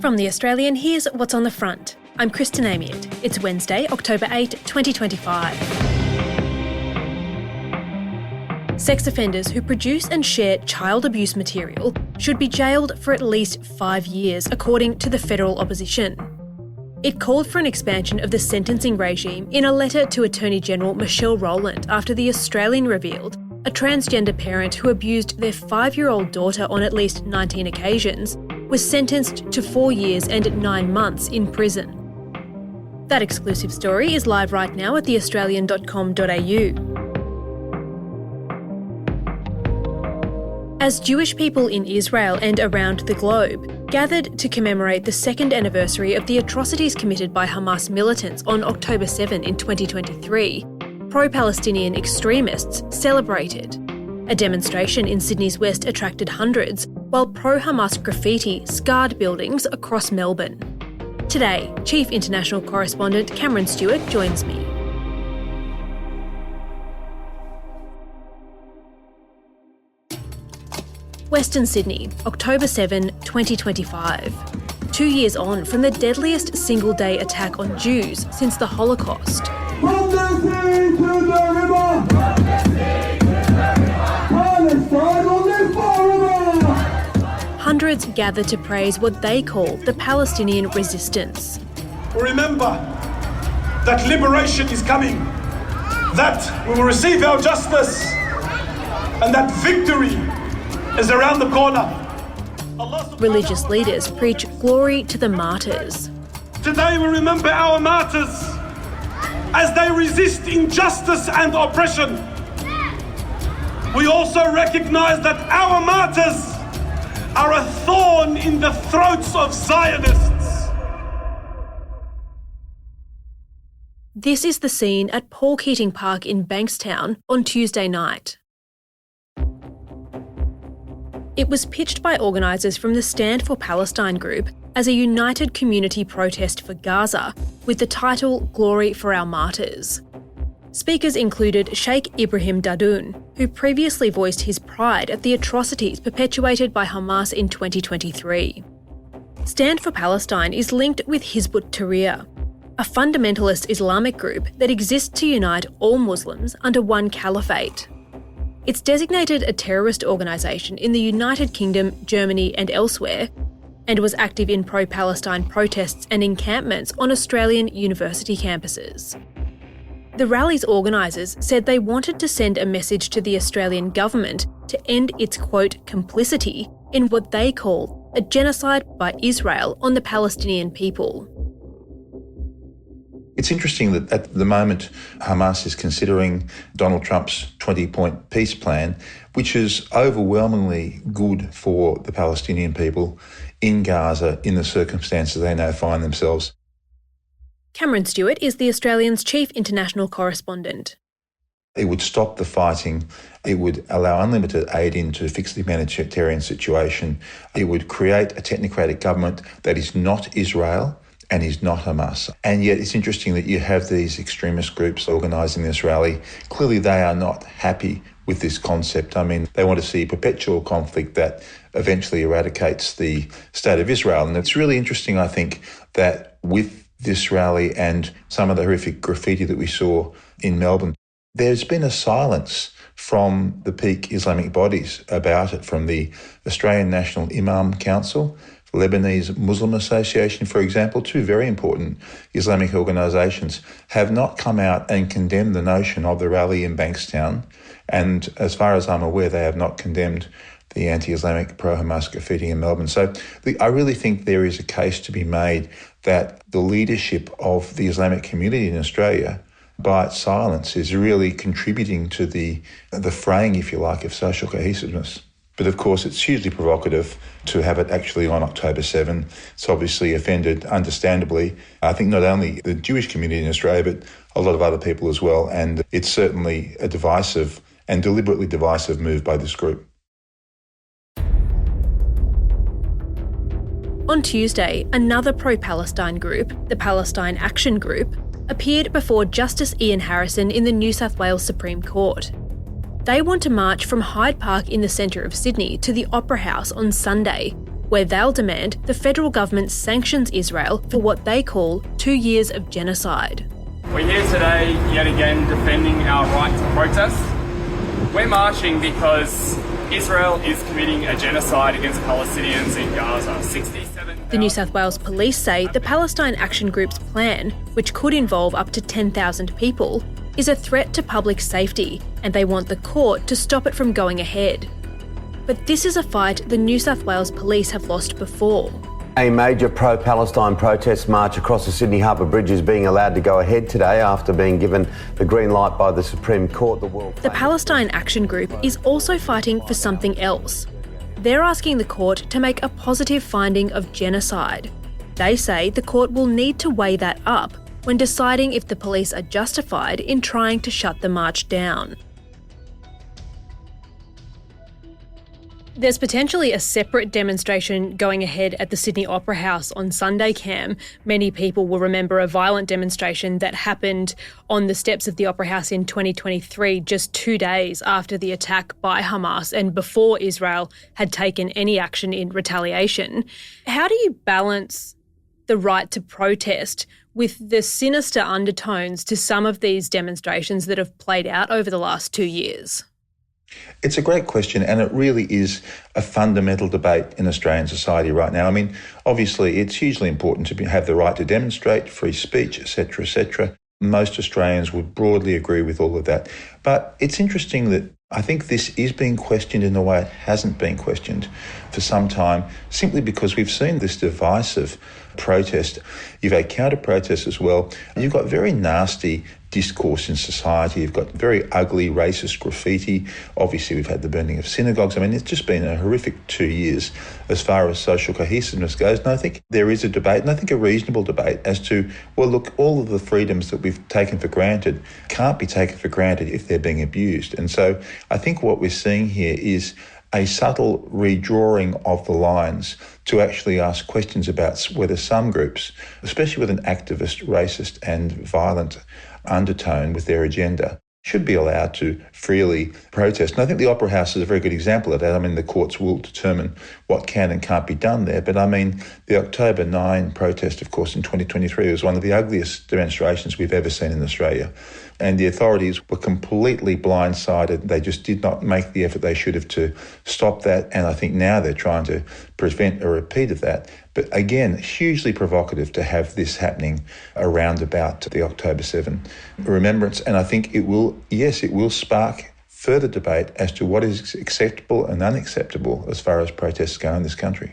From The Australian, here's what's on the front. I'm Kristen Amiot. It's Wednesday, October 8, 2025. Sex offenders who produce and share child abuse material should be jailed for at least 5 years, according to the federal opposition. It called for an expansion of the sentencing regime in a letter to Attorney General Michelle Rowland after The Australian revealed a transgender parent who abused their 5-year-old daughter on at least 19 occasions was sentenced to 4 years and 9 months in prison. That exclusive story is live right now at theaustralian.com.au. As Jewish people in Israel and around the globe gathered to commemorate the second anniversary of the atrocities committed by Hamas militants on October 7 in 2023, pro-Palestinian extremists celebrated. A demonstration in Sydney's West attracted hundreds, while pro-Hamas graffiti scarred buildings across Melbourne. Today, Chief International Correspondent Cameron Stewart joins me. Western Sydney, October 7, 2025. 2 years on from the deadliest single-day attack on Jews since the Holocaust. From the sea to the river! Palestine will live forever! Hundreds gathered to praise what they call the Palestinian resistance. Remember that liberation is coming, that we will receive our justice, and that victory is around the corner. Religious leaders preach glory to the martyrs. Today we remember our martyrs as they resist injustice and oppression. We also recognise that our martyrs are a thorn in the throats of Zionists. This is the scene at Paul Keating Park in Bankstown on Tuesday night. It was pitched by organisers from the Stand for Palestine group as a united community protest for Gaza with the title Glory for Our Martyrs. Speakers included Sheikh Ibrahim Dadoun, who previously voiced his pride at the atrocities perpetuated by Hamas in 2023. Stand for Palestine is linked with Hizb ut-Tahrir, a fundamentalist Islamic group that exists to unite all Muslims under one caliphate. It's designated a terrorist organisation in the United Kingdom, Germany and elsewhere, and was active in pro-Palestine protests and encampments on Australian university campuses. The rally's organisers said they wanted to send a message to the Australian government to end its, quote, complicity in what they call a genocide by Israel on the Palestinian people. It's interesting that at the moment Hamas is considering Donald Trump's 20-point peace plan, which is overwhelmingly good for the Palestinian people in Gaza in the circumstances they now find themselves. Cameron Stewart is The Australian's chief international correspondent. It would stop the fighting. It would allow unlimited aid in to fix the humanitarian situation. It would create a technocratic government that is not Israel and is not Hamas. And yet it's interesting that you have these extremist groups organising this rally. Clearly they are not happy with this concept. I mean, they want to see perpetual conflict that eventually eradicates the state of Israel. And it's really interesting, I think, that with this rally and some of the horrific graffiti that we saw in Melbourne, there's been a silence from the peak Islamic bodies about it, from the Australian National Imam Council, Lebanese Muslim Association, for example, two very important Islamic organisations, have not come out and condemned the notion of the rally in Bankstown. And as far as I'm aware, they have not condemned the anti-Islamic pro-Hamas graffiti in Melbourne. So I really think there is a case to be made that the leadership of the Islamic community in Australia, by its silence, is really contributing to the fraying, if you like, of social cohesiveness. But of course, it's hugely provocative to have it actually on October 7. It's obviously offended, understandably, I think not only the Jewish community in Australia, but a lot of other people as well. And it's certainly a divisive and deliberately divisive move by this group. On Tuesday, another pro-Palestine group, the Palestine Action Group, appeared before Justice Ian Harrison in the New South Wales Supreme Court. They want to march from Hyde Park in the centre of Sydney to the Opera House on Sunday where they'll demand the federal government sanctions Israel for what they call 2 years of genocide. We're here today, yet again, defending our right to protest. We're marching because Israel is committing a genocide against Palestinians in Gaza. 67,000... The New South Wales Police say the Palestine Action Group's plan, which could involve up to 10,000 people, is a threat to public safety, and they want the court to stop it from going ahead. But this is a fight the New South Wales Police have lost before. A major pro-Palestine protest march across the Sydney Harbour Bridge is being allowed to go ahead today after being given the green light by the Supreme Court. The Palestine Action Group is also fighting for something else. They're asking the court to make a positive finding of genocide. They say the court will need to weigh that up when deciding if the police are justified in trying to shut the march down. There's potentially a separate demonstration going ahead at the Sydney Opera House on Sunday, Cam. Many people will remember a violent demonstration that happened on the steps of the Opera House in 2023, just 2 days after the attack by Hamas and before Israel had taken any action in retaliation. How do you balance the right to protest with the sinister undertones to some of these demonstrations that have played out over the last 2 years? It's a great question, and it really is a fundamental debate in Australian society right now. I mean, obviously, it's hugely important to have the right to demonstrate, free speech, etc., etc. Most Australians would broadly agree with all of that. But it's interesting that I think this is being questioned in a way it hasn't been questioned for some time, simply because we've seen this divisive protest. You've had counter-protests as well. You've got very nasty discourse in society. You've got very ugly racist graffiti. Obviously, we've had the burning of synagogues. I mean, it's just been a horrific 2 years as far as social cohesiveness goes. And I think there is a debate, and I think a reasonable debate, as to, well, look, all of the freedoms that we've taken for granted can't be taken for granted if they're being abused. And so I think what we're seeing here is a subtle redrawing of the lines to actually ask questions about whether some groups, especially with an activist, racist and violent undertone with their agenda, should be allowed to freely protest. And I think the Opera House is a very good example of that. I mean, the courts will determine what can and can't be done there. But I mean, the October 9 protest, of course, in 2023 was one of the ugliest demonstrations we've ever seen in Australia. And the authorities were completely blindsided. They just did not make the effort they should have to stop that. And I think now they're trying to prevent a repeat of that. But again, hugely provocative to have this happening around about the October 7 remembrance. And I think it will spark further debate as to what is acceptable and unacceptable as far as protests go in this country.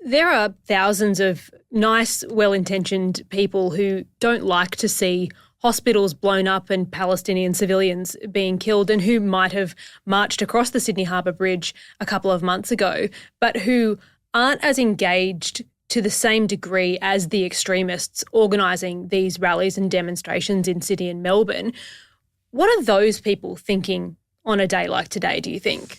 There are thousands of nice, well-intentioned people who don't like to see hospitals blown up and Palestinian civilians being killed, and who might have marched across the Sydney Harbour Bridge a couple of months ago, but who aren't as engaged to the same degree as the extremists organising these rallies and demonstrations in Sydney and Melbourne. What are those people thinking on a day like today, do you think?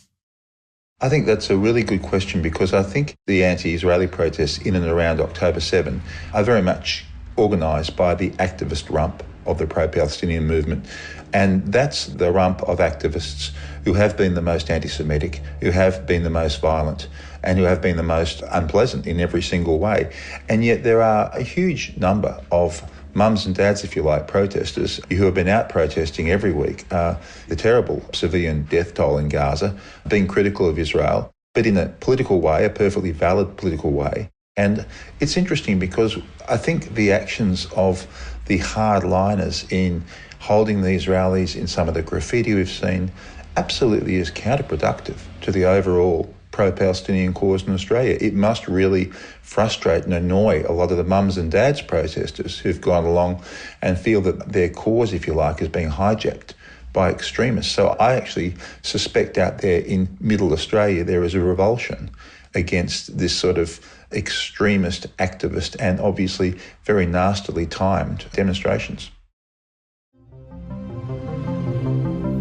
I think that's a really good question, because I think the anti-Israeli protests in and around October 7 are very much organised by the activist rump of the pro-Palestinian movement. And that's the rump of activists who have been the most anti-Semitic, who have been the most violent, and who have been the most unpleasant in every single way. And yet there are a huge number of mums and dads, if you like, protesters who have been out protesting every week. The terrible civilian death toll in Gaza, being critical of Israel, but in a political way, a perfectly valid political way. And it's interesting because I think the actions of the hardliners in holding these rallies, in some of the graffiti we've seen, absolutely is counterproductive to the overall pro-Palestinian cause in Australia. It must really frustrate and annoy a lot of the mums and dads protesters who've gone along and feel that their cause, if you like, is being hijacked by extremists. So I actually suspect out there in middle Australia there is a revulsion against this sort of extremist, activist and obviously very nastily timed demonstrations.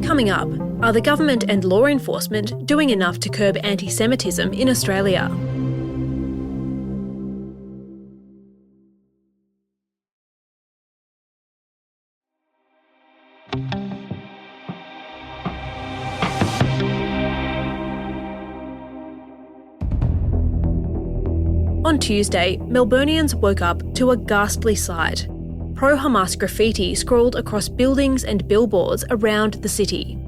Coming up, are the government and law enforcement doing enough to curb anti-Semitism in Australia? On Tuesday, Melburnians woke up to a ghastly sight. Pro-Hamas graffiti scrawled across buildings and billboards around the city.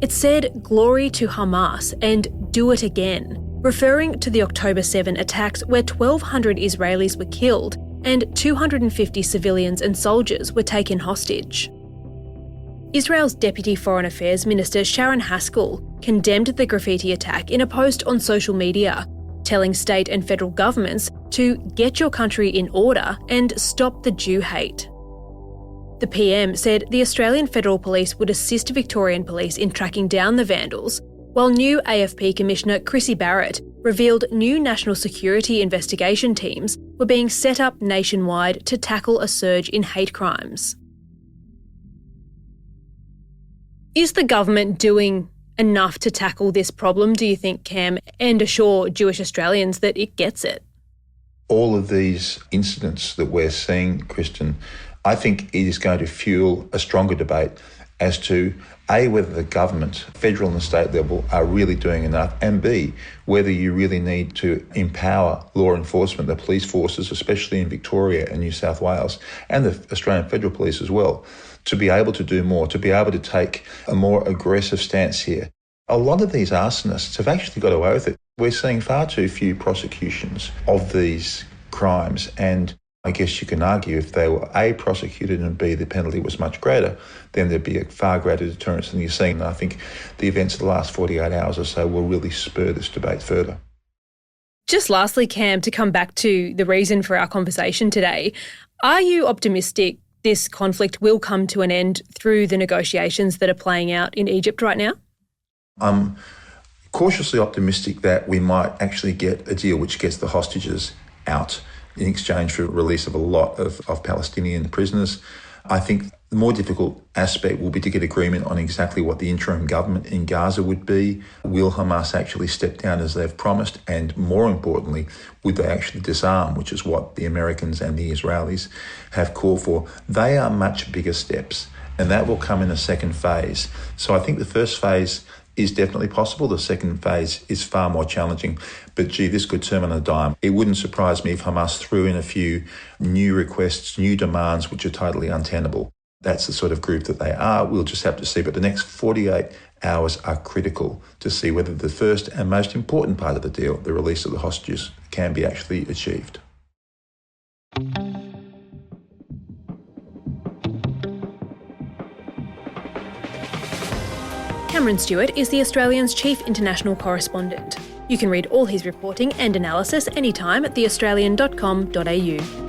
It said "Glory to Hamas" and "Do it again," referring to the October 7 attacks where 1,200 Israelis were killed and 250 civilians and soldiers were taken hostage. Israel's Deputy Foreign Affairs Minister Sharon Haskell condemned the graffiti attack in a post on social media, telling state and federal governments to get your country in order and stop the Jew hate. The PM said the Australian Federal Police would assist Victorian Police in tracking down the vandals, while new AFP Commissioner Chrissy Barrett revealed new national security investigation teams were being set up nationwide to tackle a surge in hate crimes. Is the government doing enough to tackle this problem, do you think, Cam, and assure Jewish Australians that it gets it? All of these incidents that we're seeing, Kristen, I think it is going to fuel a stronger debate as to A, whether the government, federal and the state level, are really doing enough, and B, whether you really need to empower law enforcement, the police forces, especially in Victoria and New South Wales, and the Australian Federal Police as well, to be able to do more, to be able to take a more aggressive stance here. A lot of these arsonists have actually got away with it. We're seeing far too few prosecutions of these crimes, and I guess you can argue if they were A, prosecuted, and B, the penalty was much greater, then there'd be a far greater deterrence than you're seeing. And I think the events of the last 48 hours or so will really spur this debate further. Just lastly, Cam, to come back to the reason for our conversation today, are you optimistic this conflict will come to an end through the negotiations that are playing out in Egypt right now? I'm cautiously optimistic that we might actually get a deal which gets the hostages out in exchange for the release of a lot of Palestinian prisoners. I think the more difficult aspect will be to get agreement on exactly what the interim government in Gaza would be. Will Hamas actually step down as they've promised? And more importantly, would they actually disarm, which is what the Americans and the Israelis have called for? They are much bigger steps, and that will come in a second phase. So I think the first phase is definitely possible. The second phase is far more challenging. But gee, this could turn on a dime. It wouldn't surprise me if Hamas threw in a few new requests, new demands, which are totally untenable. That's the sort of group that they are. We'll just have to see. But the next 48 hours are critical to see whether the first and most important part of the deal, the release of the hostages, can be actually achieved. Cameron Stewart is the Australian's chief international correspondent. You can read all his reporting and analysis anytime at theaustralian.com.au.